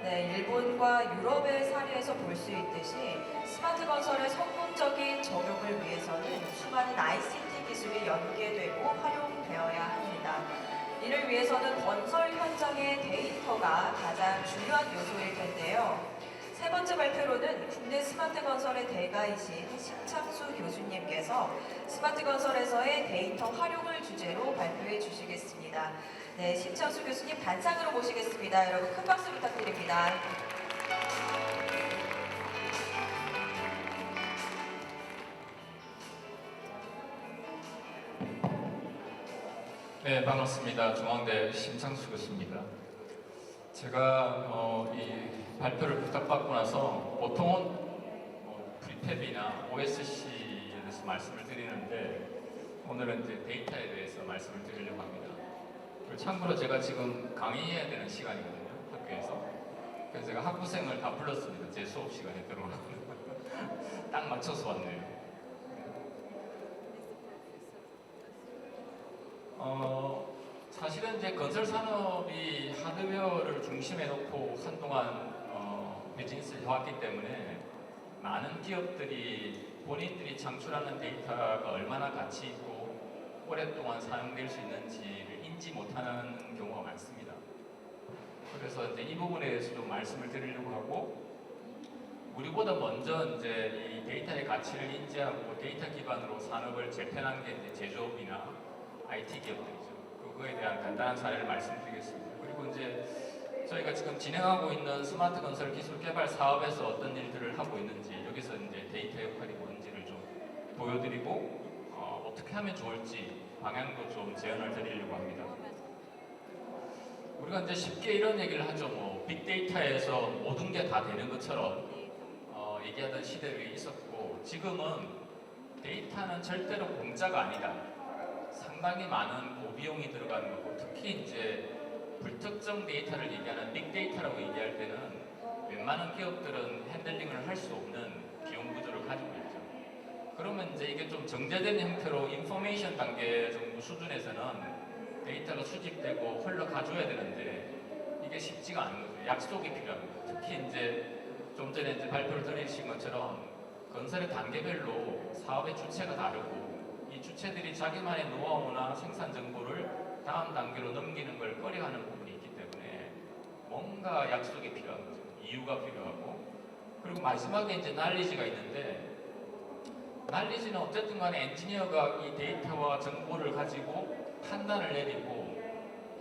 네, 일본과 유럽의 사례에서 볼 수 있듯이 스마트 건설의 성공적인 적용을 위해서는 수많은 ICT 기술이 연계되고 활용되어야 합니다. 이를 위해서는 건설 현장의 데이터가 가장 중요한 요소일 텐데요. 세 번째 발표로는 국내 스마트 건설의 대가이신 심창수 교수님께서 스마트 건설에서의 데이터 활용을 주제로 발표해 주시겠습니다. 네, 심창수 교수님 단상으로 모시겠습니다. 여러분 큰 박수 부탁드립니다. 네, 반갑습니다. 중앙대 심창수 교수입니다. 제가 이 발표를 부탁받고 나서 보통은 프리팹이나 OSC에 대해서 말씀을 드리는데 오늘은 이제 데이터에 대해서 말씀을 드리려고 합니다. 그리고 참고로 제가 지금 강의해야 되는 시간이거든요, 학교에서. 그래서 제가 학부생을 다 불렀습니다. 제 수업 시간에 들어오라고. 딱 맞춰서 왔네요. 사실은 이제 건설 산업이 하드웨어를 중심에 놓고 한동안 비즈니스를 해왔기 때문에 많은 기업들이 본인들이 창출하는 데이터가 얼마나 가치 있고 오랫동안 사용될 수 있는지를 인지 못하는 경우가 많습니다. 그래서 이제 이 부분에 대해서 좀 말씀을 드리려고 하고, 우리보다 먼저 이제 이 데이터의 가치를 인지하고 데이터 기반으로 산업을 재편한 게 이제 제조업이나 IT 기업들이죠. 그거에 대한 간단한 사례를 말씀드리겠습니다. 그리고 이제 저희가 지금 진행하고 있는 스마트 건설 기술 개발 사업에서 어떤 일들을 하고 있는지, 여기서 이제 데이터 역할이 뭔지를 좀 보여드리고 어떻게 하면 좋을지 방향도 좀 제안을 드리려고 합니다. 우리가 이제 쉽게 이런 얘기를 하죠. 뭐 빅데이터에서 모든 게 다 되는 것처럼 얘기하던 시대가 있었고, 지금은 데이터는 절대로 공짜가 아니다. 상당히 많은 고비용이 들어가는 거고, 특히 이제 불특정 데이터를 얘기하는 빅데이터라고 얘기할 때는 웬만한 기업들은 핸들링을 할 수 없는 비용 구조를 가지고 있죠. 그러면 이제 이게 좀 정제된 형태로 인포메이션 단계 정도 수준에서는 데이터가 수집되고 흘러가줘야 되는데 이게 쉽지가 않은 거죠. 약속이 필요합니다. 특히 이제 좀 전에 이제 발표를 들으신 것처럼 건설의 단계별로 사업의 주체가 다르고, 이 주체들이 자기만의 노하우나 생산 정보를 다음 단계로 넘기는 걸 꺼려하는 부분이 있기 때문에 뭔가 약속이 필요한 거죠. 이유가 필요하고, 그리고 마지막에 이제 날리지가 있는데, 날리지는 어쨌든 간에 엔지니어가 이 데이터와 정보를 가지고 판단을 내리고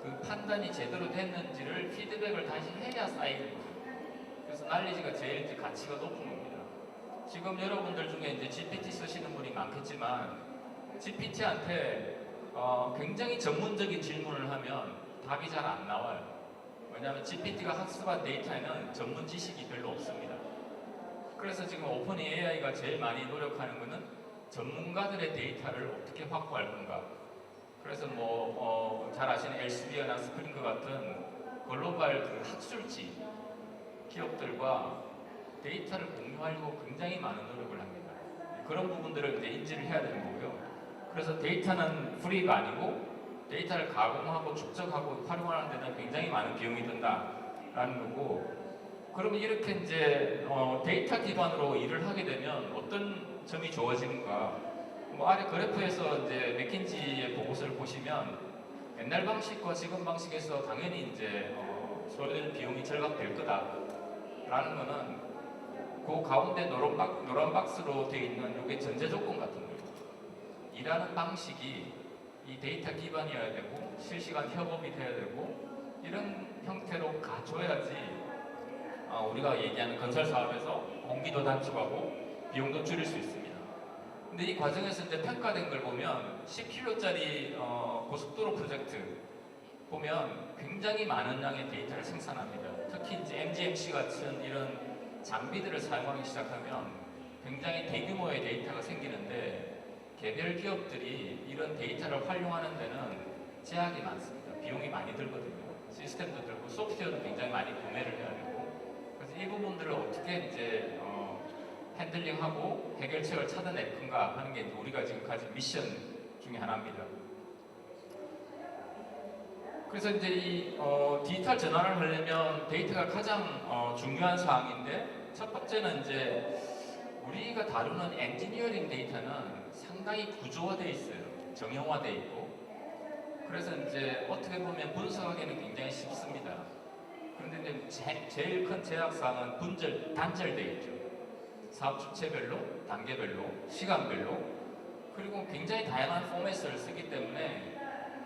그 판단이 제대로 됐는지를 피드백을 다시 해야 쌓이는 거죠. 그래서 날리지가 제일 이제 가치가 높은 겁니다. 지금 여러분들 중에 이제 GPT 쓰시는 분이 많겠지만 GPT한테 굉장히 전문적인 질문을 하면 답이 잘 안 나와요. 왜냐하면 GPT가 학습한 데이터에는 전문 지식이 별로 없습니다. 그래서 지금 오픈 AI가 제일 많이 노력하는 것은 전문가들의 데이터를 어떻게 확보할 건가. 그래서 잘 아시는 엘스비어나 스프링크 같은 글로벌 그 학술지 기업들과 데이터를 공유하려고 굉장히 많은 노력을 합니다. 그런 부분들을 이제 인지를 해야 되는 거고요. 그래서 데이터는 프리가 아니고 데이터를 가공하고 축적하고 활용하는 데는 굉장히 많은 비용이 든다라는 거고, 그러면 이렇게 이제 데이터 기반으로 일을 하게 되면 어떤 점이 좋아지는가? 아래 그래프에서 이제 맥킨지의 보고서를 보시면 옛날 방식과 지금 방식에서 당연히 이제 소요되는 비용이 절감될 거다라는 거는 그 가운데 노란 박스로 되어 있는 이게 전제 조건 같은 거예요. 일하는 방식이 이 데이터 기반이어야 되고 실시간 협업이 돼야 되고 이런 형태로 가줘야지 우리가 얘기하는 건설 사업에서 공기도 단축하고 비용도 줄일 수 있습니다. 근데 이 과정에서 이제 평가된 걸 보면 10km짜리 고속도로 프로젝트 보면 굉장히 많은 양의 데이터를 생산합니다. 특히 이제 MGMC 같은 이런 장비들을 사용하기 시작하면 굉장히 대규모의 데이터가 생기는데, 개별 기업들이 이런 데이터를 활용하는 데는 제약이 많습니다. 비용이 많이 들거든요. 시스템도 들고 소프트웨어도 굉장히 많이 구매를 해야 되고, 그래서 이 부분들을 어떻게 이제 핸들링하고 해결책을 찾아낼 건가 하는 게 우리가 지금 가진 미션 중에 하나입니다. 그래서 이제 이 디지털 전환을 하려면 데이터가 가장 중요한 사항인데, 첫 번째는 이제 우리가 다루는 엔지니어링 데이터는 상당히 구조화되어 있어요. 정형화되어 있고. 그래서 이제 어떻게 보면 분석하기는 굉장히 쉽습니다. 그런데 이제 제일 큰 제약사항은 단절되어 있죠. 사업 주체별로, 단계별로, 시간별로, 그리고 굉장히 다양한 포맷을 쓰기 때문에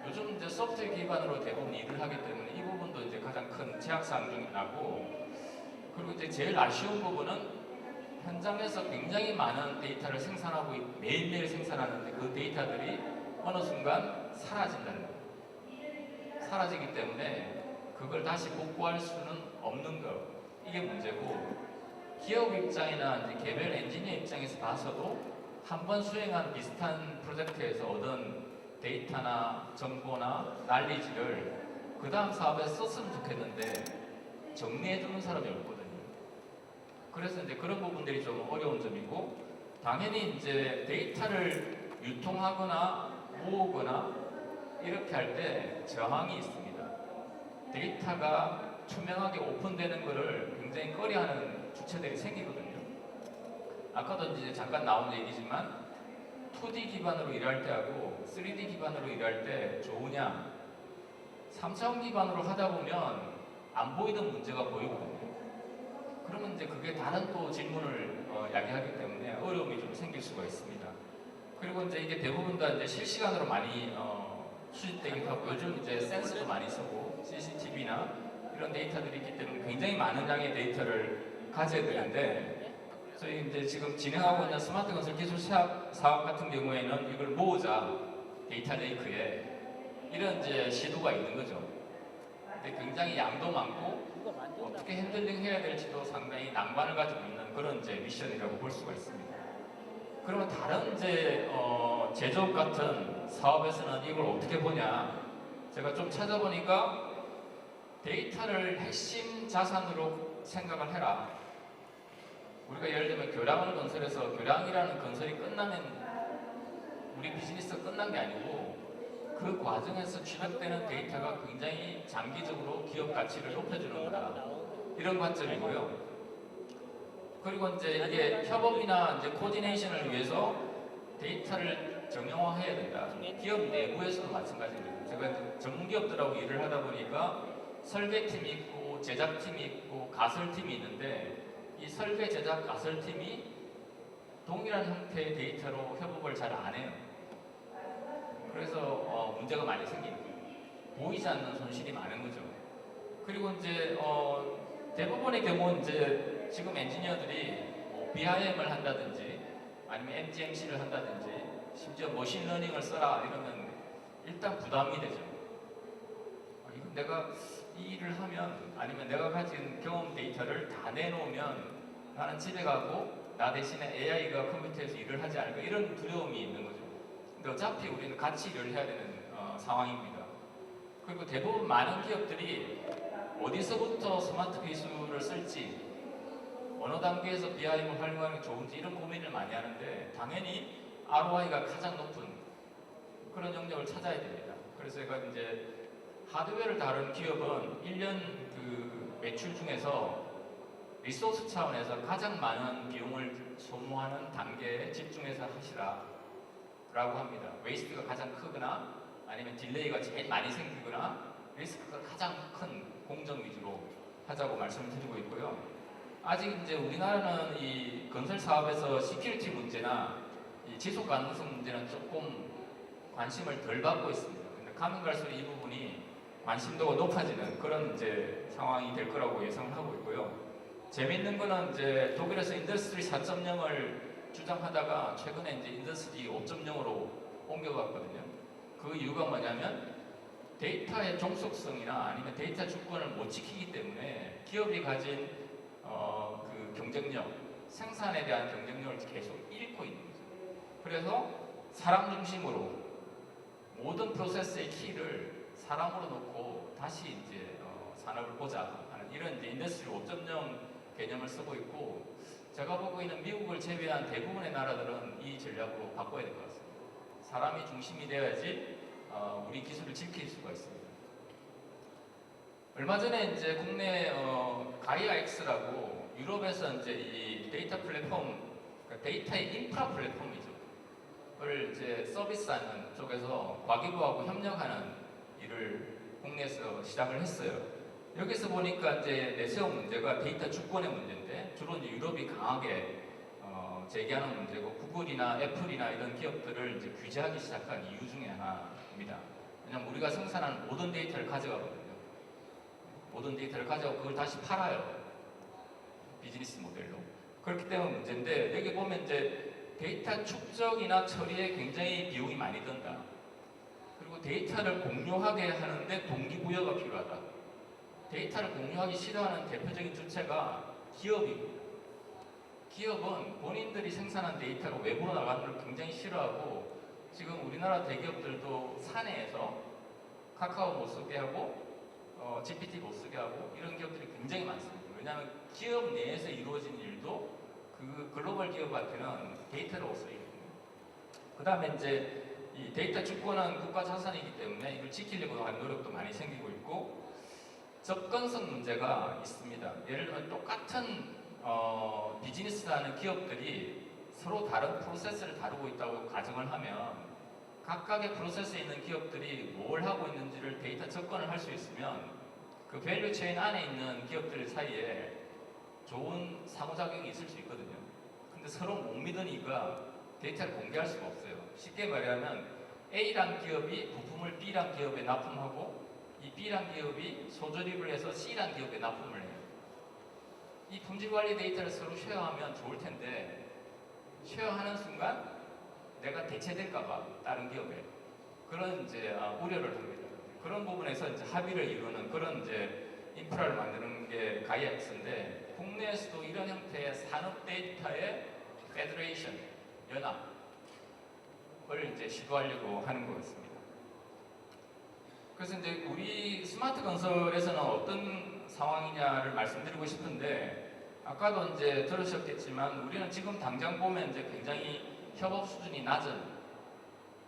요즘 이제 소프트웨어 기반으로 대부분 일을 하기 때문에 이 부분도 이제 가장 큰 제약사항 중에 하나고, 그리고 이제 제일 아쉬운 부분은 현장에서 굉장히 많은 데이터를 생산하고 매일매일 생산하는데 그 데이터들이 어느 순간 사라진다는 거예요. 사라지기 때문에 그걸 다시 복구할 수는 없는 거, 이게 문제고, 기업 입장이나 이제 개별 엔지니어 입장에서 봐서도 한 번 수행한 비슷한 프로젝트에서 얻은 데이터나 정보나 난리지를 그 다음 사업에 썼으면 좋겠는데 정리해주는 사람이 없거든요. 그래서 이제 그런 부분들이 좀 어려운 점이고, 당연히 이제 데이터를 유통하거나 모으거나 이렇게 할 때 저항이 있습니다. 데이터가 투명하게 오픈되는 것을 굉장히 꺼려하는 주체들이 생기거든요. 아까도 이제 잠깐 나온 얘기지만 2D 기반으로 일할 때하고 3D 기반으로 일할 때 좋으냐, 3차원 기반으로 하다 보면 안 보이던 문제가 보이거든요. 그러면 이제 그게 다른 또 질문을 야기하기 때문에 어려움이 좀 생길 수가 있습니다. 그리고 이제 이게 대부분 다 이제 실시간으로 많이 수집되기도 하고, 요즘 이제 센서도 많이 쓰고 CCTV나 이런 데이터들이 있기 때문에 굉장히 많은 양의 데이터를 가져야 되는데, 저희 이제 지금 진행하고 있는 스마트 건설 기술 사업 같은 경우에는 이걸 모으자, 데이터 레이크에, 이런 이제 시도가 있는 거죠. 근데 굉장히 양도 많고 어떻게 핸들링 해야 될지도 상당히 난관을 가지고 있는 그런 이제 미션이라고 볼 수가 있습니다. 그러면 다른 이제 제조업 같은 사업에서는 이걸 어떻게 보냐? 제가 좀 찾아보니까 데이터를 핵심 자산으로 생각을 해라. 우리가 예를 들면 교량을 건설해서 교량이라는 건설이 끝나면 우리 비즈니스가 끝난 게 아니고 그 과정에서 취득되는 데이터가 굉장히 장기적으로 기업 가치를 높여주는 거다. 이런 관점이고요. 그리고 이제 이게 협업이나 이제 코디네이션을 위해서 데이터를 정형화해야 된다. 기업 내부에서도 마찬가지입니다. 제가 이제 전문 기업들하고 일을 하다 보니까 설계팀이 있고 제작팀이 있고 가설팀이 있는데, 이 설계, 제작, 가설팀이 동일한 형태의 데이터로 협업을 잘 안 해요. 그래서 문제가 많이 생깁니다. 보이지 않는 손실이 많은 거죠. 그리고 이제 대부분의 경우 이제 지금 엔지니어들이 뭐 BIM을 한다든지 아니면 MGMC를 한다든지 심지어 머신러닝을 써라 이러면 일단 부담이 되죠. 이건 내가 이 일을 하면, 아니면 내가 가진 경험 데이터를 다 내놓으면 나는 집에 가고 나 대신에 AI가 컴퓨터에서 일을 하지 않을까, 이런 두려움이 있는 거죠. 근데 어차피 우리는 같이 일을 해야 되는 상황입니다. 그리고 대부분 많은 기업들이 어디서부터 스마트 기술을 쓸지, 어느 단계에서 BIM을 활용하는 게 좋은지 이런 고민을 많이 하는데, 당연히 ROI가 가장 높은 그런 영역을 찾아야 됩니다. 그래서 제가 이제 하드웨어를 다룬 기업은 1년 그 매출 중에서 리소스 차원에서 가장 많은 비용을 소모하는 단계에 집중해서 하시라 라고 합니다. 웨이스트가 가장 크거나 아니면 딜레이가 제일 많이 생기거나 리스크가 가장 큰 공정 위주로 하자고 말씀을 드리고 있고요. 아직 이제 우리나라는 이 건설 사업에서 시큐리티 문제나 이 지속 가능성 문제는 조금 관심을 덜 받고 있습니다. 근데 가면 갈수록 이 부분이 관심도가 높아지는 그런 이제 상황이 될 거라고 예상을 하고 있고요. 재미있는 거는 이제 독일에서 인더스트리 4.0을 주장하다가 최근에 이제 인더스트리 5.0으로 옮겨갔거든요. 그 이유가 뭐냐면 데이터의 종속성이나 아니면 데이터 주권을 못 지키기 때문에 기업이 가진 그 경쟁력, 생산에 대한 경쟁력을 계속 잃고 있는 거죠. 그래서 사람 중심으로 모든 프로세스의 키를 사람으로 놓고 다시 이제 산업을 보자 하는 이런 이제 인더스트리 5.0 개념을 쓰고 있고, 제가 보고 있는 미국을 제외한 대부분의 나라들은 이 전략으로 바꿔야 될 것 같습니다. 사람이 중심이 되어야지 우리 기술을 지킬 수가 있습니다. 얼마 전에 이제 국내 가이아 X라고 유럽에서 이제 이 데이터 플랫폼, 그러니까 데이터의 인프라 플랫폼이죠. 그걸 이제 서비스하는 쪽에서 과기부하고 협력하는 일을 국내에서 시작을 했어요. 여기서 보니까 이제 내세운 문제가 데이터 주권의 문제인데 주로 이제 유럽이 강하게 제기하는 문제고 구글이나 애플이나 이런 기업들을 이제 규제하기 시작한 이유 중에 하나입니다. 왜냐하면 우리가 생산하는 모든 데이터를 가져가거든요. 모든 데이터를 가져가고 그걸 다시 팔아요. 비즈니스 모델로. 그렇기 때문에 문제인데 여기 보면 이제 데이터 축적이나 처리에 굉장히 비용이 많이 든다. 그리고 데이터를 공유하게 하는데 동기부여가 필요하다. 데이터를 공유하기 싫어하는 대표적인 주체가 기업이고 기업은 본인들이 생산한 데이터가 외부로 나가는 걸 굉장히 싫어하고 지금 우리나라 대기업들도 사내에서 카카오 못 쓰게 하고 GPT 못 쓰게 하고 이런 기업들이 굉장히 많습니다. 왜냐하면 기업 내에서 이루어진 일도 그 글로벌 기업한테는 데이터로 쓰이거든요. 그 다음에 이제 이 데이터 주권은 국가 자산이기 때문에 이걸 지키려고 하는 노력도 많이 생기고 있고 접근성 문제가 있습니다. 예를 들면 똑같은 비즈니스를 하는 기업들이 서로 다른 프로세스를 다루고 있다고 가정을 하면 각각의 프로세스에 있는 기업들이 뭘 하고 있는지를 데이터 접근을 할 수 있으면 그 밸류 체인 안에 있는 기업들 사이에 좋은 상호작용이 있을 수 있거든요. 근데 서로 못 믿으니까 데이터를 공개할 수가 없어요. 쉽게 말하면 A란 기업이 부품을 B란 기업에 납품하고 이 B란 기업이 소조립을 해서 C란 기업에 납품을 해요. 이 품질관리 데이터를 서로 쉐어하면 좋을 텐데 쉐어하는 순간 내가 대체될까봐 다른 기업에 그런 이제 우려를 합니다. 그런 부분에서 이제 합의를 이루는 그런 이제 인프라를 만드는 게 가이아엑스인데 국내에서도 이런 형태의 산업 데이터의 페더레이션 연합을 이제 시도하려고 하는 것 같습니다. 그래서 이제 우리 스마트 건설에서는 어떤 상황이냐를 말씀드리고 싶은데 아까도 이제 들으셨겠지만 우리는 지금 당장 보면 이제 굉장히 협업 수준이 낮은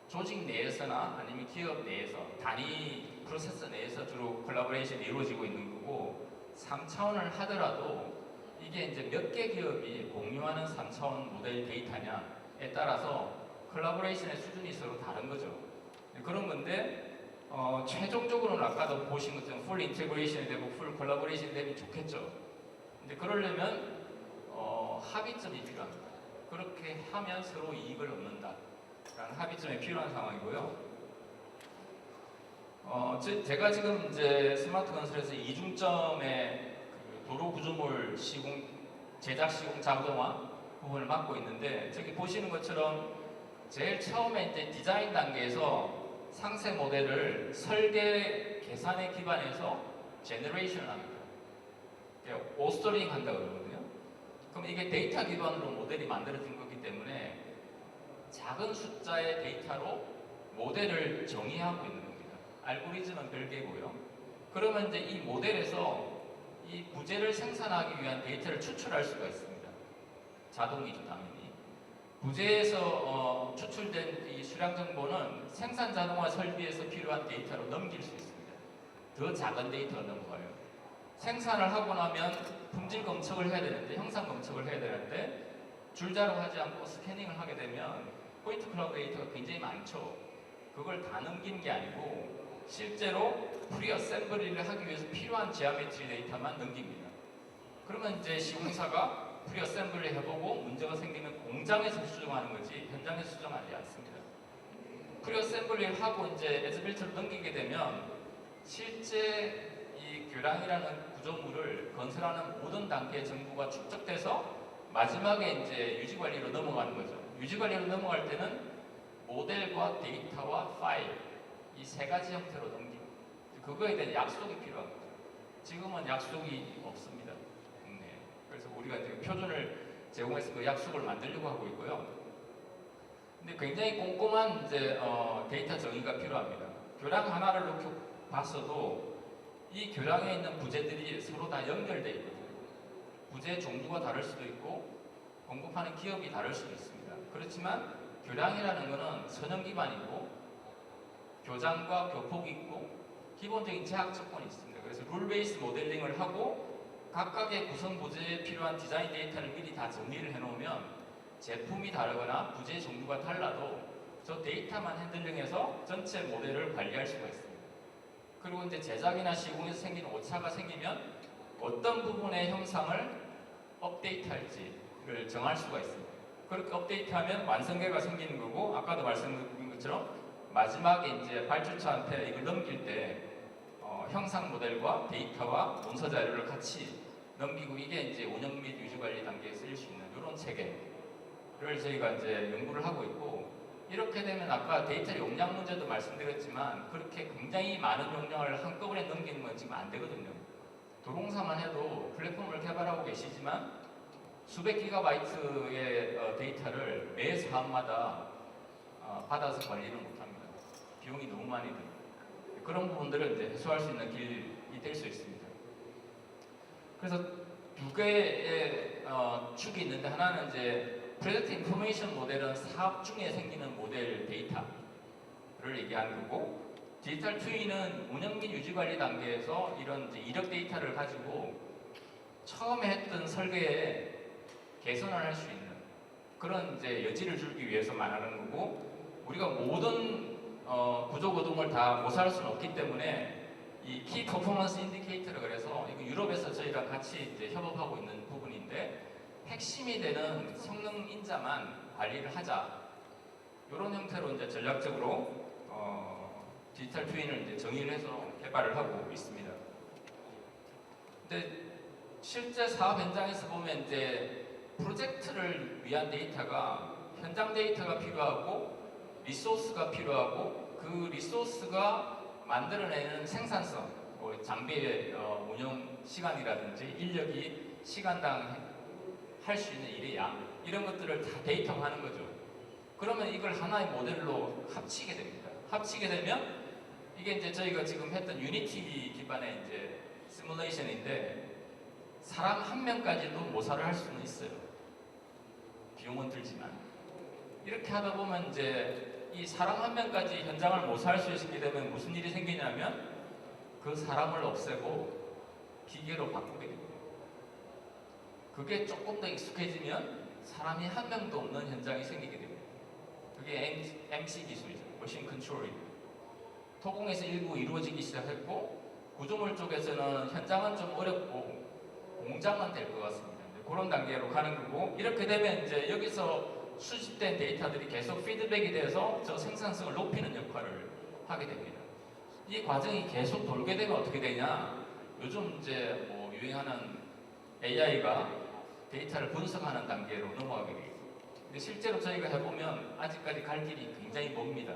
조직 내에서나 아니면 기업 내에서 단위 프로세스 내에서 주로 콜라보레이션이 이루어지고 있는 거고 3차원을 하더라도 이게 이제 몇 개 기업이 공유하는 3차원 모델 데이터냐에 따라서 콜라보레이션의 수준이 서로 다른 거죠. 그런 건데 최종적으로는 아까도 보신 것처럼 풀 인테그레이션이 되고 풀 콜라보레이션이 되면 좋겠죠. 근데 그러려면 합의점이 필요합니다. 그렇게 하면 서로 이익을 얻는다 라는 합의점이 필요한 상황이고요. 제가 지금 이제 스마트 건설에서 이중점의 그 도로 구조물 제작 시공 자동화 부분을 맡고 있는데 저기 보시는 것처럼 제일 처음에 이제 디자인 단계에서 상세 모델을 설계 계산에 기반해서 제너레이션을 합니다. 오스터링 한다고 그러거든요. 그럼 이게 데이터 기반으로 모델이 만들어진 거기 때문에 작은 숫자의 데이터로 모델을 정의하고 있는 겁니다. 알고리즘은 별개고요. 그러면 이제 이 모델에서 이 부재를 생산하기 위한 데이터를 추출할 수가 있습니다. 자동이죠, 당연히. 부재에서 추출된 이 수량 정보는 생산 자동화 설비에서 필요한 데이터로 넘길 수 있습니다. 더 작은 데이터가 넘어가요. 생산을 하고 나면 품질 검측을 해야 되는데, 형상 검측을 해야 되는데 줄자로 하지 않고 스캐닝을 하게 되면 포인트 클라우드 데이터가 굉장히 많죠. 그걸 다 넘기는 게 아니고 실제로 프리 어셈블리를 하기 위해서 필요한 지오메트리 데이터만 넘깁니다. 그러면 이제 시공사가 프리 어셈블리 해보고 문제가 생기면 공장에서 수정하는 거지 현장에서 수정하지 않습니다. 프리 어셈블리를 하고 이제 에즈빌트를 넘기게 되면 실제 이 교량이라는 구조물을 건설하는 모든 단계의 정보가 축적돼서 마지막에 이제 유지관리로 넘어가는 거죠. 유지관리로 넘어갈 때는 모델과 데이터와 파일 이 세 가지 형태로 넘깁니다. 그거에 대한 약속이 필요한 거죠. 지금은 약속이 없습니다. 네. 그래서 우리가 이제 표준을 제공해서 그 약속을 만들려고 하고 있고요. 근데 굉장히 꼼꼼한 이제 데이터 정의가 필요합니다. 교량 하나를 놓고 봤어도 이 교량에 있는 부재들이 서로 다 연결되어 있거든요. 부재 종류가 다를 수도 있고 공급하는 기업이 다를 수도 있습니다. 그렇지만 교량이라는 것은 선형 기반이고 교장과 교폭이 있고 기본적인 제약 조건이 있습니다. 그래서 룰 베이스 모델링을 하고 각각의 구성 부재에 필요한 디자인 데이터를 미리 다 정리를 해놓으면 제품이 다르거나 부재 종류가 달라도 저 데이터만 핸들링해서 전체 모델을 관리할 수가 있습니다. 그리고 이제 제작이나 시공에서 생기는 오차가 생기면 어떤 부분의 형상을 업데이트할지를 정할 수가 있습니다. 그렇게 업데이트하면 완성계가 생기는 거고, 아까도 말씀드린 것처럼 마지막에 이제 발주처한테 이걸 넘길 때 형상 모델과 데이터와 문서 자료를 같이 넘기고, 이게 이제 운영 및 유지 관리 단계에 쓰일 수 있는 이런 체계를 저희가 이제 연구를 하고 있고, 이렇게 되면 아까 데이터 용량 문제도 말씀드렸지만 그렇게 굉장히 많은 용량을 한꺼번에 넘기는 건 지금 안 되거든요. 도롱사만 해도 플랫폼을 개발하고 계시지만 수백 기가바이트의 데이터를 매 사업마다 받아서 관리를 못합니다. 비용이 너무 많이 듭니다. 그런 부분들을 이제 해소할 수 있는 길이 될 수 있습니다. 그래서 두 개의 축이 있는데, 하나는 이제 프로젝트 인포메이션 모델은 사업 중에 생기는 모델 데이터를 얘기하는 거고, 디지털 트윈은 운영 및 유지 관리 단계에서 이런 이제 이력 데이터를 가지고 처음에 했던 설계에 개선을 할 수 있는 그런 이제 여지를 주기 위해서 말하는 거고, 우리가 모든 구조 구동을 다 모사할 수는 없기 때문에 이 키 퍼포먼스 인디케이터를, 그래서 이거 유럽에서 저희랑 같이 이제 협업하고 있는 부분인데, 핵심이 되는 성능 인자만 관리를 하자, 이런 형태로 이제 전략적으로 디지털 트윈을 이제 정의를 해서 개발을 하고 있습니다. 근데 실제 사업 현장에서 보면 이제 프로젝트를 위한 데이터가 현장 데이터가 필요하고 리소스가 필요하고, 그 리소스가 만들어내는 생산성, 뭐 장비의 운영 시간이라든지 인력이 시간당 할 수 있는 일의 양, 이런 것들을 다 데이터화하는 거죠. 그러면 이걸 하나의 모델로 합치게 됩니다. 합치게 되면 이게 이제 저희가 지금 했던 유니티 기반의 이제 시뮬레이션인데, 사람 한 명까지도 모사를 할 수는 있어요. 비용은 들지만. 이렇게 하다 보면 이제 이 사람 한 명까지 현장을 모사할 수 있게 되면 무슨 일이 생기냐면, 그 사람을 없애고 기계로 바꾸게 됩니다. 그게 조금 더 익숙해지면 사람이 한 명도 없는 현장이 생기게 됩니다. 그게 MC 기술이죠. 머신 컨트롤입니다. 토공에서 일부 이루어지기 시작했고, 구조물 쪽에서는 현장은 좀 어렵고 공장은 될 것 같습니다. 그런 단계로 가는 거고, 이렇게 되면 이제 여기서 수집된 데이터들이 계속 피드백이 돼서 저 생산성을 높이는 역할을 하게 됩니다. 이 과정이 계속 돌게 되면 어떻게 되냐? 요즘 이제 뭐 유행하는 AI가 데이터를 분석하는 단계로 넘어가게 돼요. 근데 실제로 저희가 해보면 아직까지 갈 길이 굉장히 멉니다.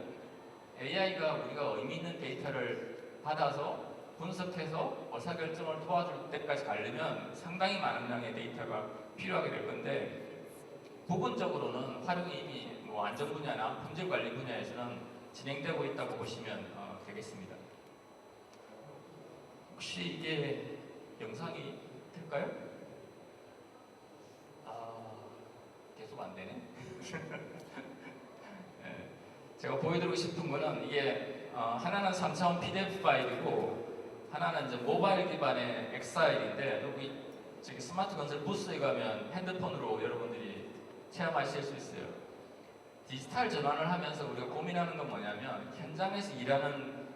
AI가 우리가 의미 있는 데이터를 받아서 분석해서 의사결정을 도와줄 때까지 가려면 상당히 많은 양의 데이터가 필요하게 될 건데, 부분적으로는 활용이 이미 뭐 안전 분야나 품질 관리 분야에서는 진행되고 있다고 보시면 되겠습니다. 혹시 이게 영상이 될까요? 계속 안 되네. 네. 제가 보여드리고 싶은 거는 이게 하나는 3차원 PDF 파일이고, 하나는 이제 모바일 기반의 엑사일인데, 여기 저기 스마트 건설 부스에 가면 핸드폰으로 여러분들이 체험하실 수 있어요. 디지털 전환을 하면서 우리가 고민하는 건 뭐냐면, 현장에서 일하는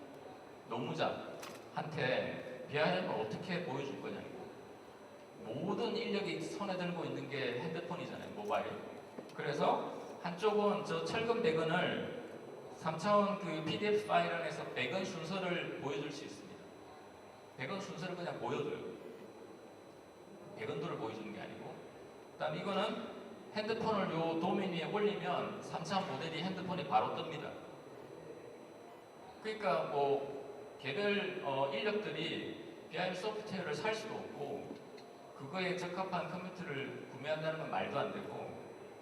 노무자한테 BIM을 어떻게 보여줄 거냐고. 모든 인력이 손에 들고 있는 게 핸드폰이잖아요, 모바일. 그래서 한쪽은 저 철근 배근을 3차원 그 PDF 파일 안에서 배근 순서를 보여줄 수 있습니다. 배근 순서를 그냥 보여줘요. 배근도를 보여주는 게 아니고. 그다음 이거는 핸드폰을 요 도면 위에 올리면 3차원 모델이 핸드폰이 바로 뜹니다. 그러니까 뭐 개별 인력들이 BIM 소프트웨어를 살 수도 없고, 그거에 적합한 컴퓨터를 구매한다는 건 말도 안 되고,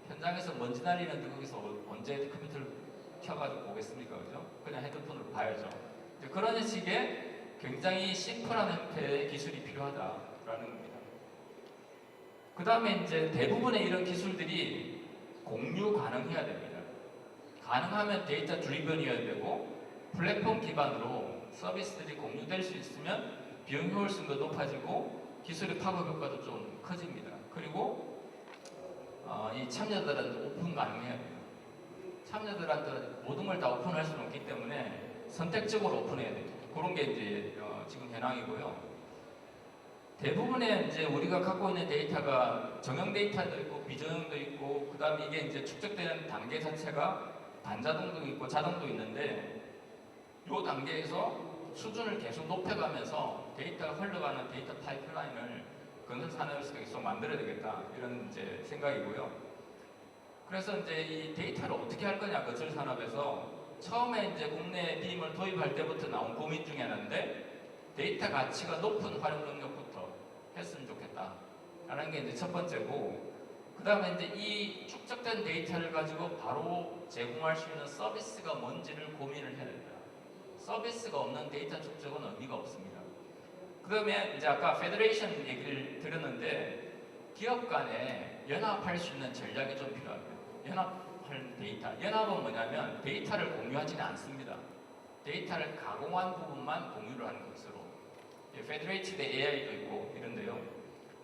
현장에서 먼지 날리는데 거기서 언제 컴퓨터를 켜가지고 보겠습니까? 그죠? 그냥 핸드폰으로 봐야죠. 그런 식의 굉장히 심플한 형태의 기술이 필요하다라는 겁니다. 그 다음에 이제 대부분의 이런 기술들이 공유 가능해야 됩니다. 가능하면 데이터 드리븐이어야 되고, 플랫폼 기반으로 서비스들이 공유될 수 있으면 비용 효율성도 높아지고 기술의 파급 효과도 좀 커집니다. 그리고 이 참여들한테 오픈 가능해야 돼요. 참여들한테 모든 걸 다 오픈할 수는 없기 때문에 선택적으로 오픈해야 돼요. 그런 게 이제 지금 현황이고요. 대부분의 이제 우리가 갖고 있는 데이터가 정형 데이터도 있고 비정형도 있고 그다음에 이게 이제 축적되는 단계 자체가 반자동도 있고 자동도 있는데 이 단계에서 수준을 계속 높여가면서 데이터가 흘러가는 데이터 파이프라인을 건설 산업에서 계속 만들어야 되겠다 이런 이제 생각이고요. 그래서 이제 이 데이터를 어떻게 할 거냐 건설 산업에서 처음에 이제 국내 빔을 도입할 때부터 나온 고민 중에 하나인데 데이터 가치가 높은 활용 능력부터 했으면 좋겠다라는 게 이제 첫 번째고 그 다음에 이제 이 축적된 데이터를 가지고 바로 제공할 수 있는 서비스가 뭔지를 고민을 해야 된다. 서비스가 없는 데이터 축적은 의미가 없습니다. 그 다음에 이제 아까 페더레이션 얘기를 들었는데 기업 간에 연합할 수 있는 전략이 좀 필요합니다. 연합할 데이터. 연합은 뭐냐면 데이터를 공유하지는 않습니다. 데이터를 가공한 부분만 공유를 하는 것으로. 페더레이티드 AI도 있고 이런데요.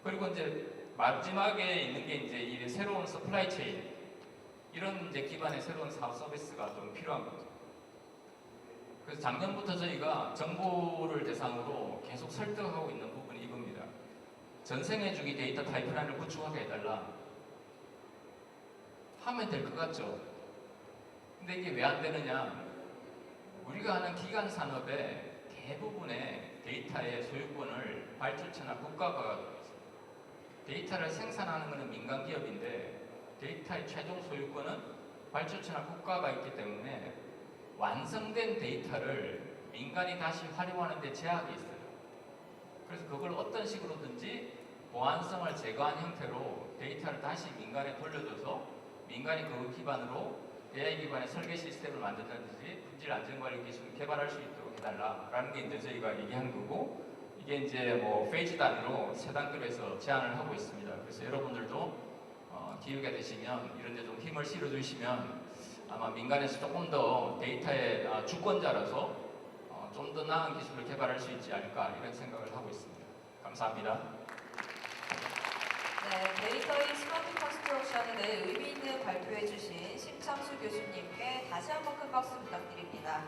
그리고 이제 마지막에 있는 게 이제 이 새로운 서플라이 체인 이런 이제 기반의 새로운 사업 서비스가 좀 필요한 거죠. 그래서 작년부터 저희가 정부를 대상으로 계속 설득하고 있는 부분이 이겁니다. 전생애 주기 데이터 파이프라인을 구축하게 해달라. 하면 될 것 같죠? 근데 이게 왜 안 되느냐? 우리가 하는 기간 산업의 대부분의 데이터의 소유권을 발주처나 국가가 가지고 있습니다. 데이터를 생산하는 것은 민간 기업인데 데이터의 최종 소유권은 발주처나 국가가 있기 때문에 완성된 데이터를 민간이 다시 활용하는 데 제약이 있어요. 그래서 그걸 어떤 식으로든지 보안성을 제거한 형태로 데이터를 다시 민간에 돌려줘서 민간이 그 기반으로 AI 기반의 설계 시스템을 만든다든지 품질 안전관리 기술을 개발할 수 있도록 해달라라는 게 이제 저희가 얘기한 거고 이게 이제 뭐 페이지 단위로 세 단계로 해서 제안을 하고 있습니다. 그래서 여러분들도 기회가 되시면 이런 데 좀 힘을 실어주시면 아마 민간에서 조금 더 데이터의 주권자로서 좀 더 나은 기술을 개발할 수 있지 않을까 이런 생각을 하고 있습니다. 감사합니다. 네, 데이터의 스마트 컨스트럭션에 대해 의미 있는 발표해 주신 심창수 교수님께 다시 한번 큰 박수 부탁드립니다.